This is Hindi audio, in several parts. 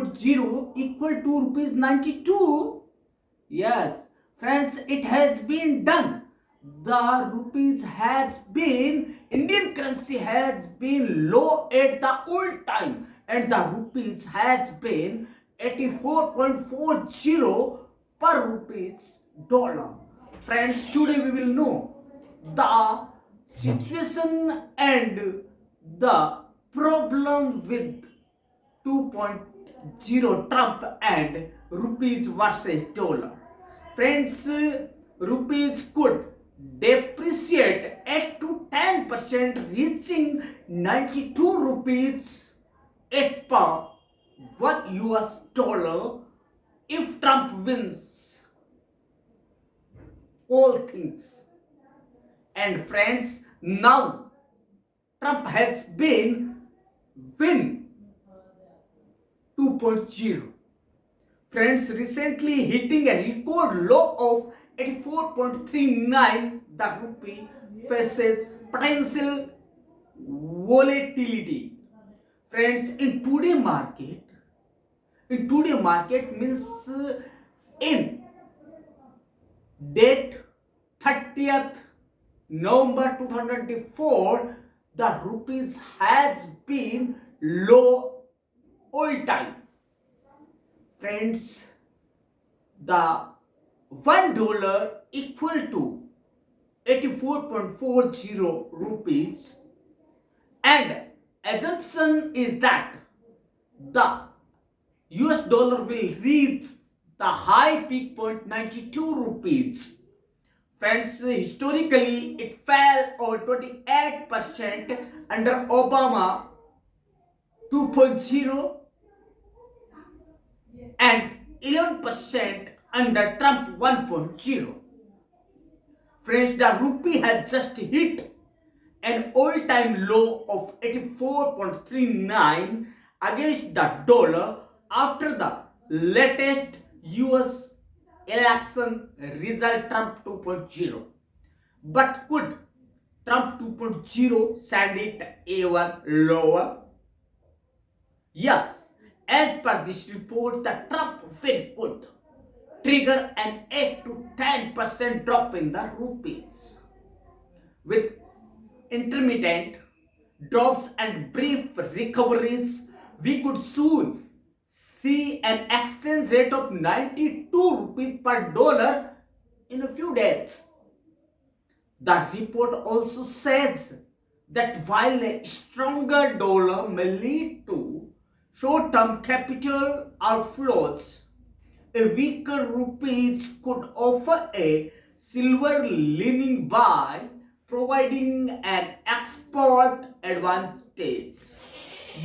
2.0 equal to rupees 92. Yes, friends, it has been done. The rupees has been, Indian currency has been low at the old time, and the rupees has been 84.40 per rupees dollar. Friends, today we will know the situation and the problem with 2.0 Trump and rupees versus dollar. Friends, rupees could depreciate 8 to 10%, reaching 92 rupees 8 per 1 US dollar if Trump wins all things. And friends, now Trump has been win 2.0. Friends, recently hitting a record low of 84.39, the rupee faces potential volatility. Friends, in today market means in date 30th November 2024, the rupees has been low all time. Friends, the $1 equal to 84.40 rupees, and assumption is that the US dollar will reach the high peak point 92 rupees. Friends, historically it fell over 28% under Obama 2.0 and 11% under Trump 1.0. Friends, the rupee has just hit an all-time low of 84.39 against the dollar after the latest US election result Trump 2.0. But could Trump 2.0 send it even lower? Yes, as per this report, the Trump Fed could trigger an 8 to 10% drop in the rupees. With intermittent drops and brief recoveries, we could soon see an exchange rate of 92 rupees per dollar in a few days. The report also says that while a stronger dollar may lead to short-term capital outflows, a weaker rupees could offer a silver lining by providing an export advantage,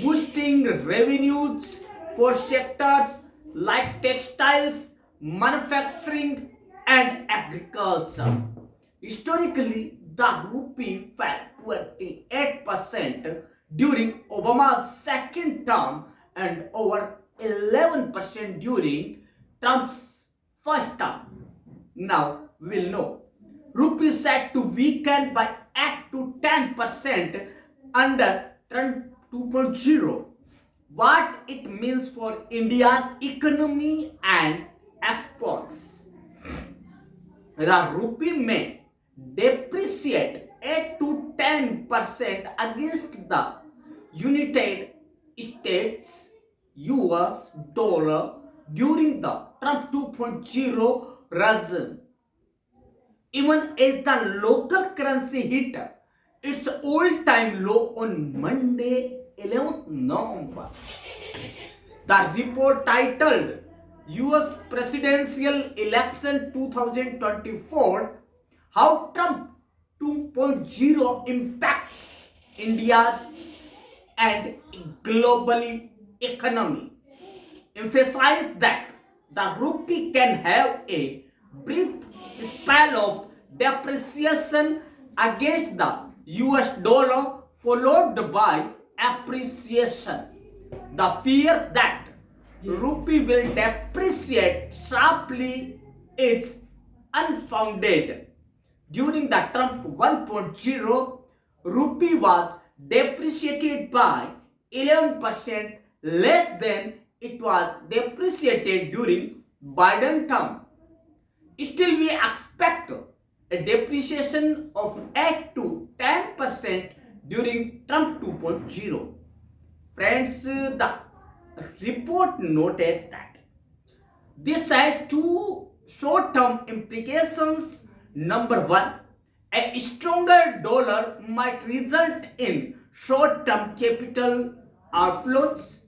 boosting revenues for sectors like textiles, manufacturing, and agriculture. Historically, the rupee fell 28% during Obama's second term and over 11% during Trump's first term. Now we'll know. Rupee set to weaken by 8 to 10% under Trump 2.0. What it means for India's economy and exports. The rupee may depreciate 8 to 10% against the United States US dollar during the Trump 2.0 regime. Even as the local currency hit its all-time low on Monday, 11th November. The report titled US Presidential Election 2024, How Trump 2.0 Impacts India's and global economy, emphasized that the rupee can have a brief spell of depreciation against the US dollar followed by appreciation. The fear that rupee will depreciate sharply is unfounded. During the Trump 1.0, rupee was depreciated by 11%, less than it was depreciated during Biden term. Still, we expect a depreciation of 8 to 10% during Trump 2.0. Friends, the report noted that this has two short-term implications. Number one, a stronger dollar might result in short-term capital outflows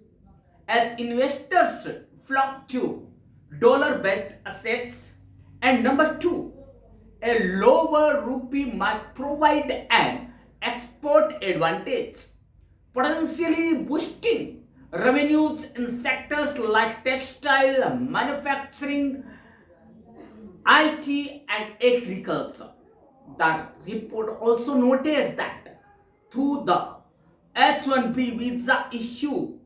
as investors flock to dollar-based assets. And number two, a lower rupee might provide an export advantage, potentially boosting revenues in sectors like textile, manufacturing, IT, and agriculture. The report also noted that through the H-1B visa issue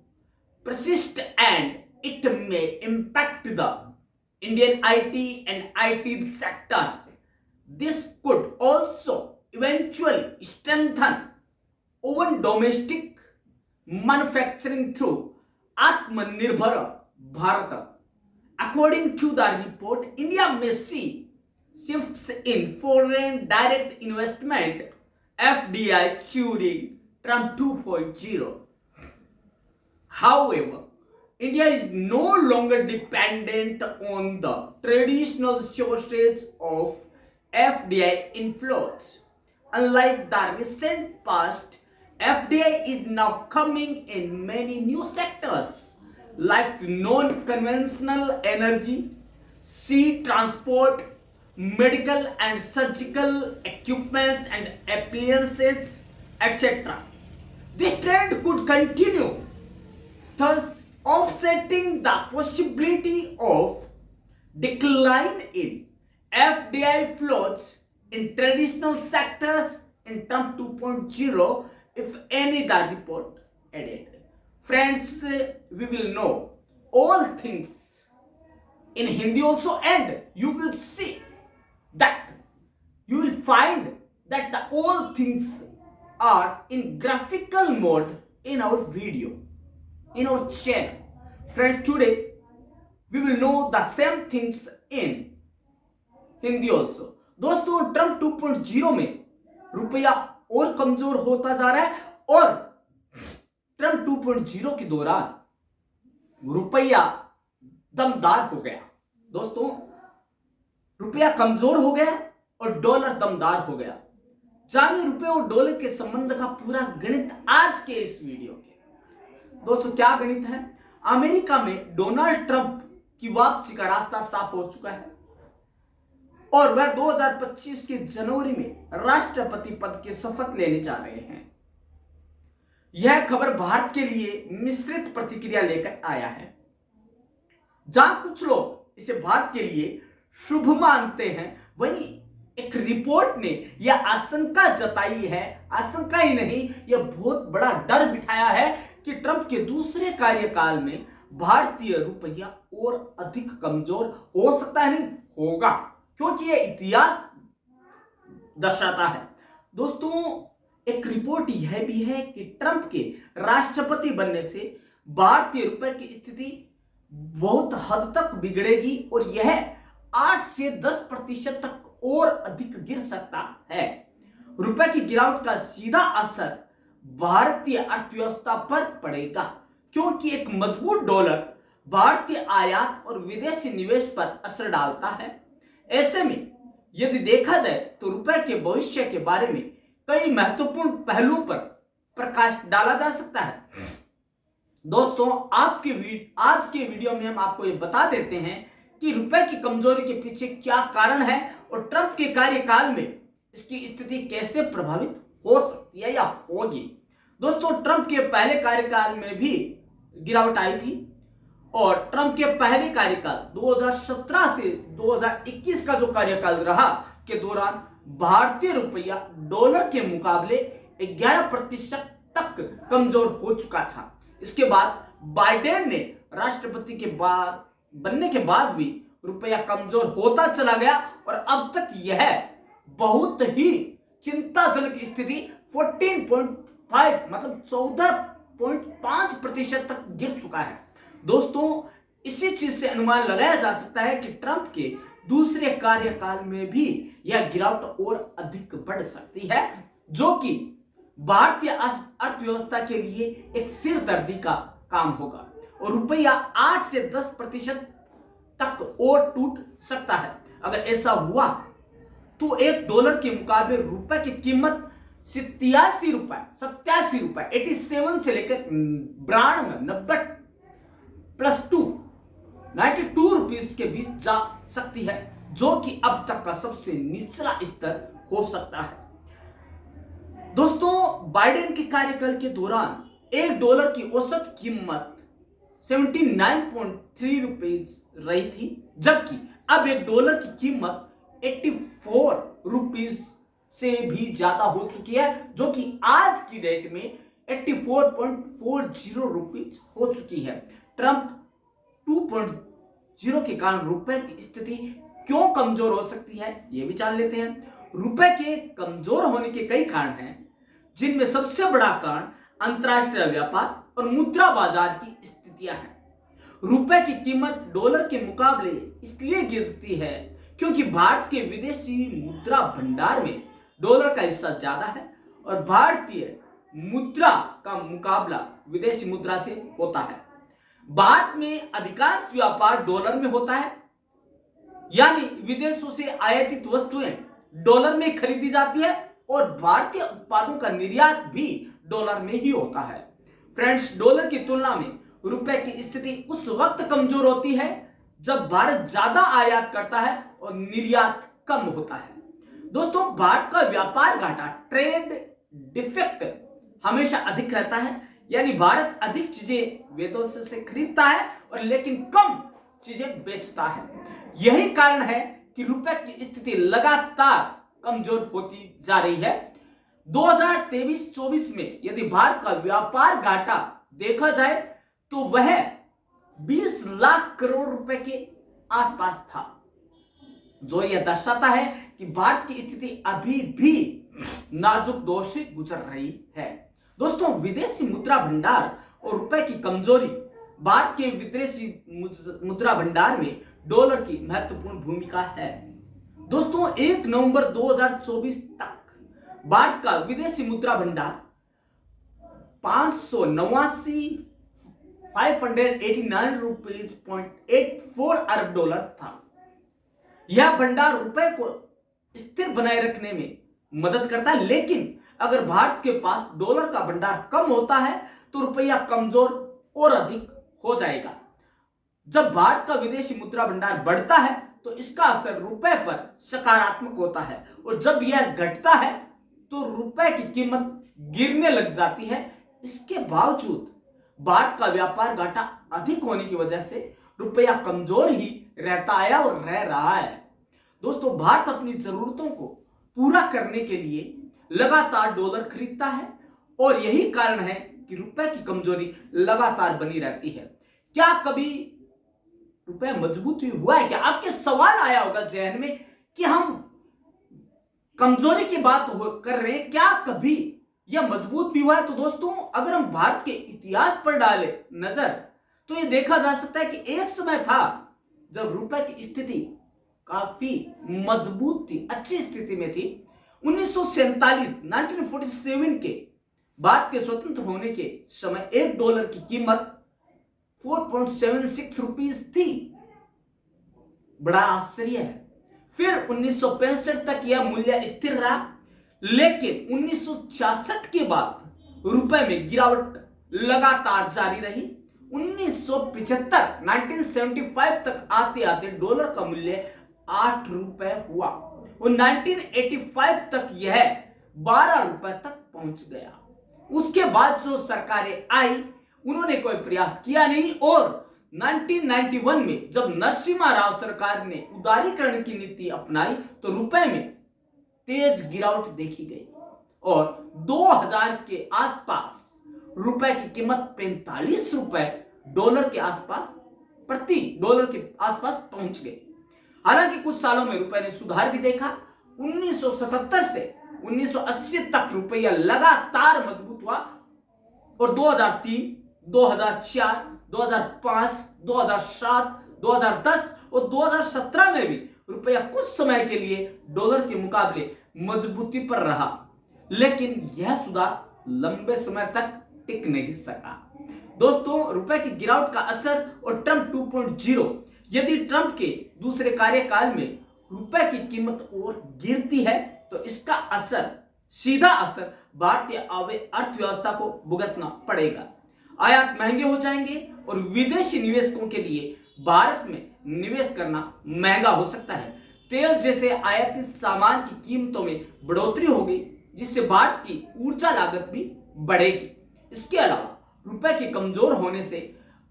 persist and it may impact the Indian IT and IT sectors. This could also eventually strengthen own domestic manufacturing through Atmanirbhar Bharat. According to the report, India may see shifts in foreign direct investment FDI during Trump 2.0. However, India is no longer dependent on the traditional sources of FDI inflows. Unlike the recent past, FDI is now coming in many new sectors like non-conventional energy, sea transport, medical and surgical equipments and appliances, etc. This trend could continue, thus offsetting the possibility of decline in FDI flows in traditional sectors in Trump 2.0, if any the report added. Friends, we will know all things in Hindi also, and you will see that you will find that the all things are in graphical mode in our video, in our channel. Friend, today we will know the same things in Hindi also. दोस्तों, ट्रम्प 2.0 में रुपया और कमजोर होता जा रहा है और ट्रम्प 2.0 के दौरान रुपया दमदार हो गया. दोस्तों, रुपया कमजोर हो गया और डॉलर दमदार हो गया. जानिए रुपये और डॉलर के संबंध का पूरा गणित आज के इस वीडियो के. दोस्तों, क्या गणित है? अमेरिका में डोनाल्ड ट्रंप की वापसी का रास्ता साफ हो चुका है और वह 2025 के जनवरी में राष्ट्रपति पद की शपथ लेने जा रहे हैं. यह खबर भारत के लिए मिश्रित प्रतिक्रिया लेकर आया है. जहां कुछ लोग इसे भारत के लिए शुभ मानते हैं, वहीं एक रिपोर्ट ने यह आशंका जताई है, आशंका ही नहीं, यह बहुत बड़ा डर बिठाया है कि ट्रंप के दूसरे कार्यकाल में भारतीय रुपया और अधिक कमजोर हो सकता है, नहीं होगा, क्योंकि यह इतिहास दर्शाता है. दोस्तों, एक रिपोर्ट यह भी है कि ट्रंप के राष्ट्रपति बनने से भारतीय रुपए की स्थिति बहुत हद तक बिगड़ेगी और यह 8 से 10% तक और अधिक गिर सकता है. रुपए की गिरावट का सीधा असर भारतीय अर्थव्यवस्था पर पड़ेगा, क्योंकि एक मजबूत डॉलर भारतीय आयात और विदेशी निवेश पर असर डालता है. ऐसे में यदि देखा जाए तो रुपए के भविष्य के बारे में कई महत्वपूर्ण पहलुओं पर प्रकाश डाला जा सकता है. दोस्तों, आज के वीडियो में हम आपको ये बता देते हैं कि रुपए की कमजोरी के पीछे क्या कारण है और ट्रंप के कार्यकाल में इसकी स्थिति कैसे प्रभावित हो सकती है या होगी. दोस्तों, ट्रंप के पहले कार्यकाल में भी गिरावट आई थी और ट्रंप के पहले कार्यकाल 2017 से 2021 का जो कार्यकाल रहा के दौरान भारतीय रुपया डॉलर के मुकाबले 11% तक कमजोर हो चुका था. इसके बाद बाइडेन ने राष्ट्रपति के बाद बनने के बाद भी रुपया कमजोर होता चला गया और अब तक यह बहुत ही चिंताजनक स्थिति 14.5 मतलब 14.5% तक गिर चुका है. दोस्तों इसी चीज से अनुमान लगाया जा सकता है कि ट्रंप के दूसरे कार्यकाल में भी यह गिरावट और अधिक बढ़ सकती है, जो कि भारतीय अर्थव्यवस्था के लिए एक सिरदर्दी का काम होगा और रुपया 8 से 10% तक और टूट सकता है। अगर ऐसा हुआ तो $1 के मुकाबले रुपए की कीमत 87 रुपए 87 से लेकर 90 प्लस 2 92 रुपीज के बीच जा सकती है, जो कि अब तक का सबसे निचला स्तर हो सकता है। दोस्तों बाइडेन के कार्यकाल के दौरान $1 की औसत कीमत 79.3 रुपीज रही थी, जबकि अब $1 की कीमत 84 रुपीज से भी ज्यादा हो चुकी है, जो कि आज की डेट में 84.40 रुपीज हो चुकी है। ट्रंप 2.0 के कारण रुपए की स्थिति क्यों कमजोर हो सकती है, यह भी जान लेते हैं। रुपए के कमजोर होने के कई कारण हैं, जिनमें सबसे बड़ा कारण अंतरराष्ट्रीय व्यापार और मुद्रा बाजार की स्थितियां हैं। रुपए की कीमत डॉलर के मुकाबले इसलिए गिरती है क्योंकि भारत के विदेशी मुद्रा भंडार में डॉलर का हिस्सा ज्यादा है और भारतीय मुद्रा का मुकाबला विदेशी मुद्रा से होता है। भारत में अधिकांश व्यापार डॉलर में होता है, यानी विदेशों से आयातित वस्तुएं डॉलर में खरीदी जाती है और भारतीय उत्पादों का निर्यात भी डॉलर में ही होता है। फ्रेंड्स, डॉलर की तुलना में रुपए की स्थिति उस वक्त कमजोर होती है जब भारत ज्यादा आयात करता है और निर्यात कम होता है। दोस्तों भारत का व्यापार घाटा ट्रेड डिफेक्ट हमेशा अधिक रहता है, यानी भारत अधिक चीजें विदेशों से खरीदता है और लेकिन कम चीजें बेचता है। यही कारण है कि रुपए की स्थिति लगातार कमजोर होती जा रही है। 2023-24 में यदि भारत का व्यापार घाटा देखा जाए तो वह 20 लाख करोड़ रुपए के आसपास था, जो यह दर्शाता है कि भारत की स्थिति अभी भी नाजुक दौर से गुजर रही है। दोस्तों विदेशी मुद्रा भंडार और रुपए की कमजोरी भारत के विदेशी मुद्रा भंडार में डॉलर की महत्वपूर्ण भूमिका है। दोस्तों 1 नवंबर 2024 तक भारत का विदेशी मुद्रा भंडार 589 रुपीज 84 अरब डॉलर था। यह भंडार रुपए को स्थिर बनाए रखने में मदद करता है, लेकिन अगर भारत के पास डॉलर का भंडार कम होता है तो रुपया कमजोर और अधिक हो जाएगा। जब भारत का विदेशी मुद्रा भंडार बढ़ता है तो इसका असर रुपए पर सकारात्मक होता है और जब यह घटता है तो रुपए की कीमत गिरने लग जाती है। इसके बावजूद भारत का व्यापार घाटा अधिक होने की वजह से रुपया कमजोर ही रहता आया और रह रहा है। दोस्तों भारत अपनी जरूरतों को पूरा करने के लिए लगातार डॉलर खरीदता है और यही कारण है कि रुपए की कमजोरी लगातार बनी रहती है। क्या कभी रुपया मजबूत हुआ है क्या? आपके सवाल आया होगा जहन में कि हम कमजोरी की बात कर रहे हैं, क्या कभी यह मजबूत भी हुआ है? तो दोस्तों अगर हम भारत के इतिहास पर डालें नजर तो यह देखा जा सकता है कि एक समय था जब रुपए की स्थिति काफी मजबूत थी, अच्छी स्थिति में थी। 1947 के भारत के स्वतंत्र होने के समय $1 की कीमत 4.76 रुपीज थी। बड़ा आश्चर्य है। फिर 1965 तक यह मूल्य स्थिर रहा, लेकिन 1966 के बाद रुपए में गिरावट लगातार जारी रही। 1975 तक आते आते डॉलर का मूल्य 8 रुपए हुआ और 1985 तक यह 12 रुपए तक पहुंच गया। उसके बाद जो सरकारें आई उन्होंने कोई प्रयास किया नहीं और 1991 में जब नरसिम्हा राव सरकार ने उदारीकरण की नीति अपनाई तो रुपए में तेज गिरावट देखी गई और 2000 के आसपास रुपए की कीमत 45 रुपए डॉलर के आसपास प्रति डॉलर के आसपास पहुंच गई। हालांकि कुछ सालों में रुपए ने सुधार भी देखा। 1977 से 1980 तक रुपया लगातार मजबूत हुआ और 2003 2004, 2005, 2007, 2010 और 2017 में भी रुपया कुछ समय के लिए डॉलर के मुकाबले मजबूती पर रहा, लेकिन यह सुधार लंबे समय तक टिक नहीं सका। दोस्तों, रुपए की गिरावट का असर और ट्रंप 2.0। यदि ट्रंप के दूसरे कार्यकाल में रुपए की कीमत और गिरती है तो इसका सीधा असर भारतीय अर्थव्यवस्था को भुगतना पड़ेगा। आयात महंगे हो जाएंगे और विदेशी निवेशकों के लिए भारत में निवेश करना महंगा हो सकता है। तेल जैसे आयातित सामान की कीमतों में बढ़ोतरी होगी, जिससे भारत की ऊर्जा लागत भी बढ़ेगी। इसके अलावा रुपए के कमजोर होने से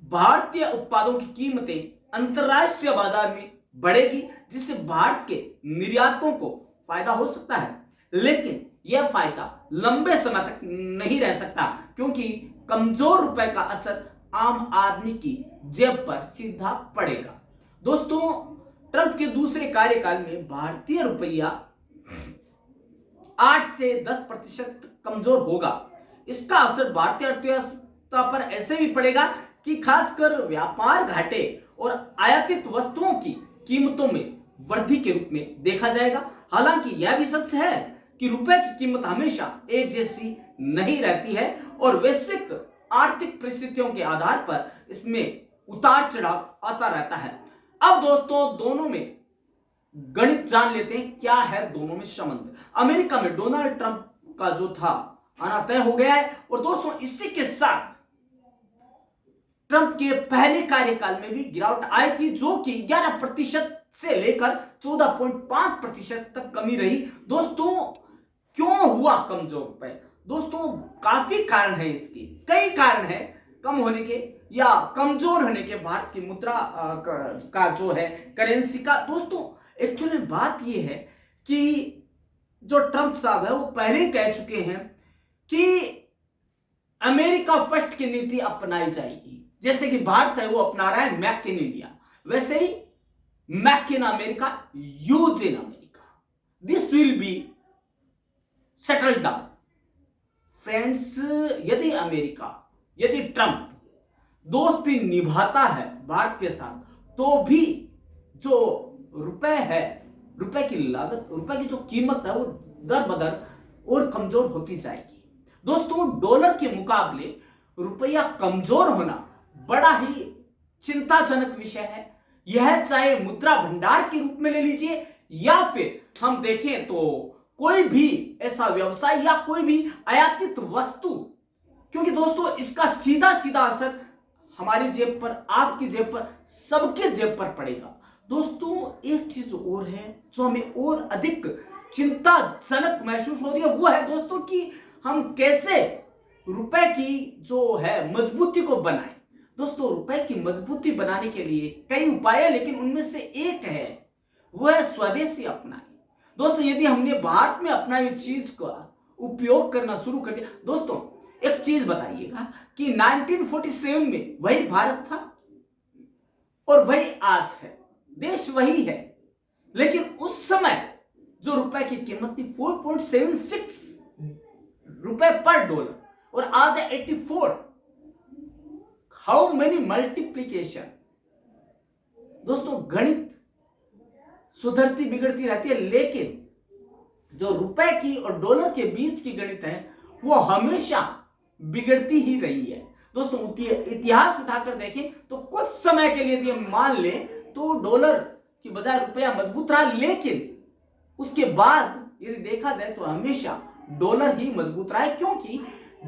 भारतीय उत्पादों की कीमतें अंतरराष्ट्रीय बाजार में बढ़ेगी, जिससे भारत के निर्यातकों को फायदा हो सकता है, लेकिन यह फायदा लंबे समय तक नहीं रह सकता, क्योंकि कमजोर रुपए का असर आम आदमी की जेब पर सीधा पड़ेगा। दोस्तों, ट्रंप के दूसरे कार्यकाल में भारतीय रुपया 8 से 10% कमजोर होगा। इसका असर भारतीय अर्थव्यवस्था पर ऐसे भी पड़ेगा कि खासकर व्यापार घाटे और आयातित वस्तुओं की कीमतों में वृद्धि के रूप में देखा जाएगा। हालांकि यह भी सच है कि रुपए की कीमत हमेशा एक जैसी नहीं रहती है और वैश्विक आर्थिक परिस्थितियों के आधार पर इसमें उतार चढ़ाव आता रहता है। अब दोस्तों, दोनों में गणित जान लेते हैं, क्या है दोनों में संबंध। अमेरिका में डोनाल्ड ट्रंप का जो था आना तय हो गया है, और दोस्तों इसी के साथ ट्रंप के पहले कार्यकाल में भी गिरावट आई थी, जो कि 11% से लेकर 14.5% तक कमी रही। दोस्तों, क्यों हुआ कमजोर रुपए? दोस्तों, काफी कारण है इसके, कई कारण है कम होने के या कमजोर होने के भारत की मुद्रा का जो है करेंसी का। दोस्तों, एक्चुअली बात यह है कि जो ट्रंप साहब है वो पहले ही कह चुके हैं कि अमेरिका फर्स्ट की नीति अपनाई जाएगी। जैसे कि भारत है वो अपना रहा है मेक इन इंडिया, वैसे ही make in America, use in America, this will be settled down. Friends, यदि ट्रंप दोस्ती निभाता है भारत के साथ, तो भी जो रुपए है, रुपए की लागत, रुपए की जो कीमत है वो दर बदर और कमजोर होती जाएगी। दोस्तों, डॉलर के मुकाबले रुपया कमजोर होना बड़ा ही चिंताजनक विषय है। यह चाहे मुद्रा भंडार के रूप में ले लीजिए या फिर हम देखें तो कोई भी ऐसा व्यवसाय या कोई भी आयातित वस्तु, क्योंकि दोस्तों इसका सीधा सीधा असर हमारी जेब पर, आपकी जेब पर, सबके जेब पर पड़ेगा। दोस्तों, एक चीज और है जो हमें और अधिक चिंताजनक महसूस हो रही है, वो है दोस्तों कि हम कैसे रुपए की जो है मजबूती को बनाएं। दोस्तों, रुपए की मजबूती बनाने के लिए कई उपाय है, लेकिन उनमें से एक है वो है स्वदेशी अपनाएं। दोस्तों, यदि हमने भारत में अपनाई हुई चीज का उपयोग करना शुरू कर दिया, दोस्तों एक चीज बताइएगा कि 1947 में वही भारत था और वही आज है, देश वही है, लेकिन उस समय जो रुपए की कीमत थी 4.76 रुपए पर डॉलर और आज है 84। How many multiplication. दोस्तों, गणित सुधरती बिगड़ती रहती है, लेकिन जो रुपए की और डॉलर के बीच की गणित है वो हमेशा बिगड़ती ही रही है। दोस्तों, इतिहास उठाकर देखें तो कुछ समय के लिए यदि हम मान लें तो डॉलर की बजाय रुपया मजबूत रहा, लेकिन उसके बाद यदि देखा जाए तो हमेशा डॉलर ही मजबूत रहा है, क्योंकि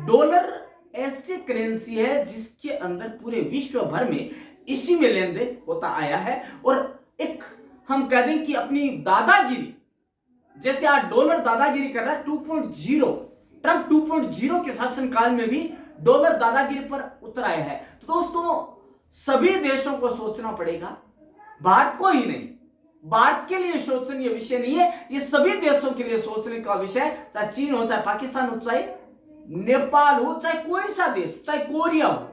डॉलर ऐसी करेंसी है जिसके अंदर पूरे विश्व भर में इसी में लेन देन होता आया है। और एक हम कह दें कि अपनी दादागिरी, जैसे आज डॉलर दादागिरी कर रहा है 2.0, ट्रंप 2.0 के शासनकाल में भी डॉलर दादागिरी पर उतर आया है। तो दोस्तों, सभी देशों को सोचना पड़ेगा, भारत को ही नहीं, भारत के लिए सोचनीय विषय नहीं है, ये सभी देशों के लिए सोचने का विषय, चाहे चीन हो, चाहे पाकिस्तान हो, चाहे नेपाल हो, चाहे कोई सा देश, चाहे कोरिया हो,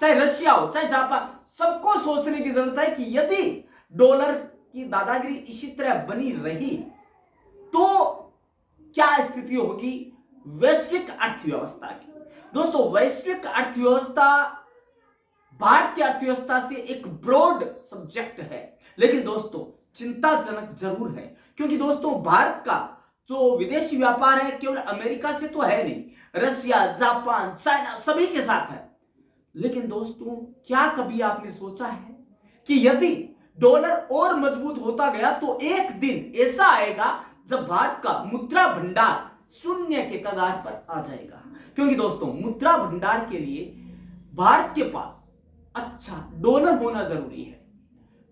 चाहे रशिया हो, चाहे जापान, सबको सोचने की जरूरत है कि यदि डॉलर की दादागिरी इसी तरह बनी रही तो क्या स्थिति होगी वैश्विक अर्थव्यवस्था की। दोस्तों, वैश्विक अर्थव्यवस्था भारत की अर्थव्यवस्था से एक ब्रॉड सब्जेक्ट है, लेकिन दोस्तों चिंताजनक जरूर है, क्योंकि दोस्तों भारत का जो विदेशी व्यापार है केवल अमेरिका से तो है नहीं, रशिया, जापान, चाइना सभी के साथ है। लेकिन दोस्तों क्या कभी आपने सोचा है कि यदि डॉलर और मजबूत होता गया तो एक दिन ऐसा आएगा जब भारत का मुद्रा भंडार शून्य के कगार पर आ जाएगा। क्योंकि दोस्तों मुद्रा भंडार के लिए भारत के पास अच्छा डॉलर होना जरूरी है।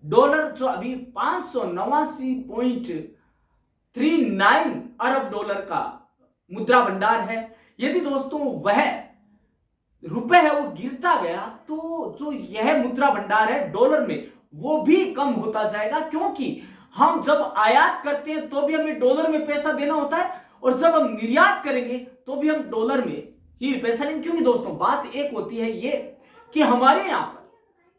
डॉलर जो अभी 589.39 अरब डॉलर का मुद्रा भंडार है, यदि दोस्तों वह रुपए है वो गिरता गया तो जो यह मुद्रा भंडार है डॉलर में वो भी कम होता जाएगा, क्योंकि हम जब आयात करते हैं तो भी हमें डॉलर में पैसा देना होता है और जब हम निर्यात करेंगे तो भी हम डॉलर में ही पैसा लेंगे। क्योंकि दोस्तों बात एक होती है ये कि हमारे यहां पर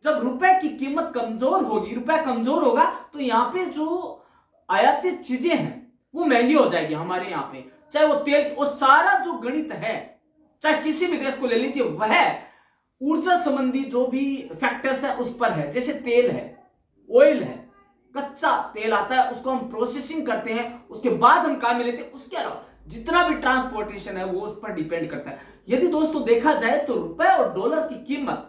जब रुपए की कीमत कमजोर होगी, रुपए कमजोर होगा तो यहां पे जो आयातित चीजें हैं वो महंगी हो जाएगी हमारे यहाँ पे, चाहे वो तेल और सारा जो गणित है, चाहे किसी भी देश को ले लीजिए, वह ऊर्जा संबंधी जो भी फैक्टर्स है उस पर है। जैसे तेल है, ऑयल है, कच्चा तेल आता है, उसको हम प्रोसेसिंग करते हैं, उसके बाद हम काम में लेते हैं, उसके अलावा जितना भी ट्रांसपोर्टेशन है वो उस पर डिपेंड करता है। यदि दोस्तों देखा जाए तो रुपए और डॉलर की कीमत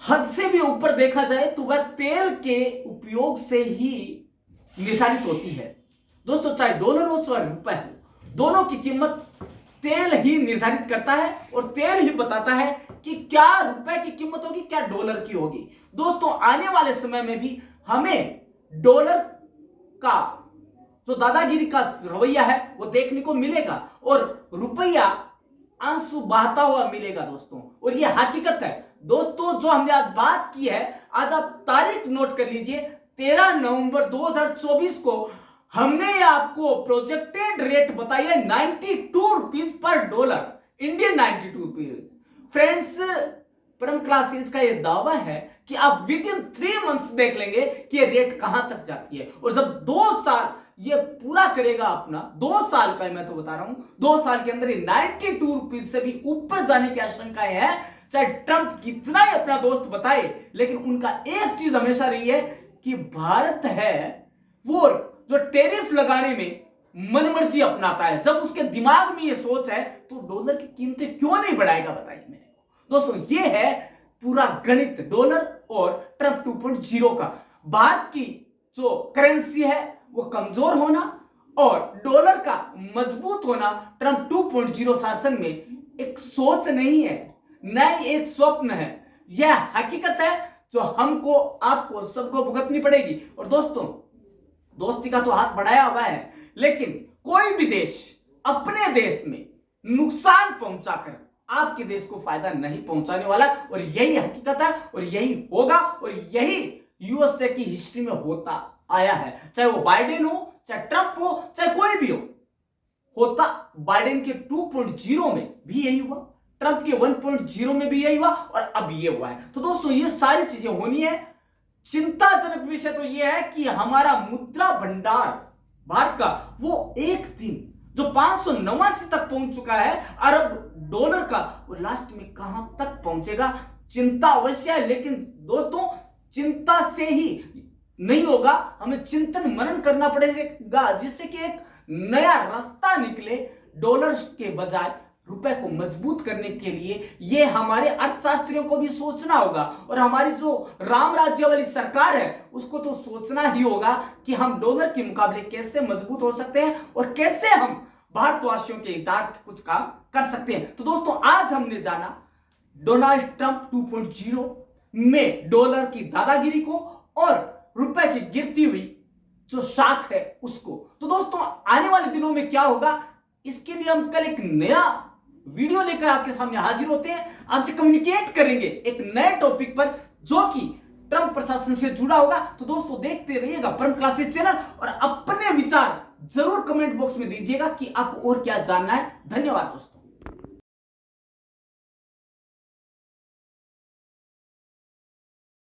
हद से भी ऊपर देखा जाए तो वह तेल के उपयोग से ही निर्धारित होती है। दोस्तों चाहे डॉलर हो चाहे रुपए हो, दोनों की कीमत तेल ही निर्धारित करता है और तेल ही बताता है कि क्या रुपए की कीमत होगी, क्या डॉलर की होगी। दोस्तों आने वाले समय में भी हमें डॉलर का जो दादागिरी का रवैया है वो देखने को मिलेगा और रुपया आंसू बहाता हुआ मिलेगा दोस्तों, और ये हकीकत है। दोस्तों जो हमने आज बात की है, आज आप तारीख नोट कर लीजिए, 13 नवंबर 2024 को हमने आपको प्रोजेक्टेड रेट बताई है 92 rupees per dollar, Indian 92 rupees. Friends परम क्लासेस का यह दावा है कि आप विद इन 3 मंथ्स देख लेंगे कि ये रेट कहां तक जाती है, और जब 2 साल ये पूरा करेगा अपना, 2 साल का मैं तो बता रहा हूं, 2 साल के अंदर ये 92 रुपीज से भी ऊपर जाने की आशंकाएं है। चाहे ट्रंप कितना ही अपना दोस्त बताए, लेकिन उनका एक चीज हमेशा रही है कि भारत है वो जो टैरिफ लगाने में मनमर्जी अपनाता है। जब उसके दिमाग में ये सोच है तो डॉलर की कीमतें क्यों नहीं बढ़ाएगा, बताइए मेरे को। दोस्तों ये है पूरा गणित डॉलर और ट्रंप 2.0 का। भारत की जो करेंसी है वो कमजोर होना और डॉलर का मजबूत होना ट्रंप 2.0 शासन में एक सोच नहीं है, न एक स्वप्न है, यह हकीकत है जो हमको आपको सबको भुगतनी पड़ेगी। और दोस्तों दोस्ती का तो हाथ बढ़ाया हुआ है, लेकिन कोई भी देश अपने देश में नुकसान पहुंचाकर आपके देश को फायदा नहीं पहुंचाने वाला, और यही हकीकत है और यही होगा और यही यूएसए की हिस्ट्री में होता आया है। चाहे वो बाइडेन हो, चाहे ट्रंप हो, चाहे कोई भी होता बाइडेन के 2.0 में भी यही हुआ, ट्रंप के 1.0 में भी यही हुआ और अब ये हुआ है। तो दोस्तों ये सारी चीजें होनी है। चिंताजनक विषय तो यह है कि हमारा मुद्रा भंडार भारत का वो एक दिन जो 589 तक पहुंच चुका है अरब डॉलर का, वो लास्ट में कहां तक पहुंचेगा, चिंता अवश्य है। लेकिन दोस्तों चिंता से ही नहीं होगा, हमें चिंतन मनन करना पड़ेगा जिससे कि एक नया रास्ता निकले डॉलर के बजाय रुपए को मजबूत करने के लिए। ये हमारे अर्थशास्त्रियों को भी सोचना होगा और हमारी जो राम राज्य वाली सरकार है उसको तो सोचना ही होगा कि हम डॉलर के मुकाबले कैसे मजबूत हो सकते हैं और कैसे हम भारतवासियों के हितार्थ कुछ काम कर सकते हैं। तो दोस्तों आज हमने जाना डोनाल्ड ट्रंप 2.0 में डॉलर की दादागिरी को और रुपए की गिरती हुई जो शाख है उसको। तो दोस्तों आने वाले दिनों में क्या होगा इसके लिए हम कल एक नया वीडियो लेकर आपके सामने हाजिर होते हैं, आपसे कम्युनिकेट करेंगे एक नए टॉपिक पर जो कि ट्रंप प्रशासन से जुड़ा होगा। तो दोस्तों देखते रहिएगा परम क्लासेस चैनल और अपने विचार जरूर कमेंट बॉक्स में दीजिएगा कि आपको और क्या जानना है। धन्यवाद दोस्तों।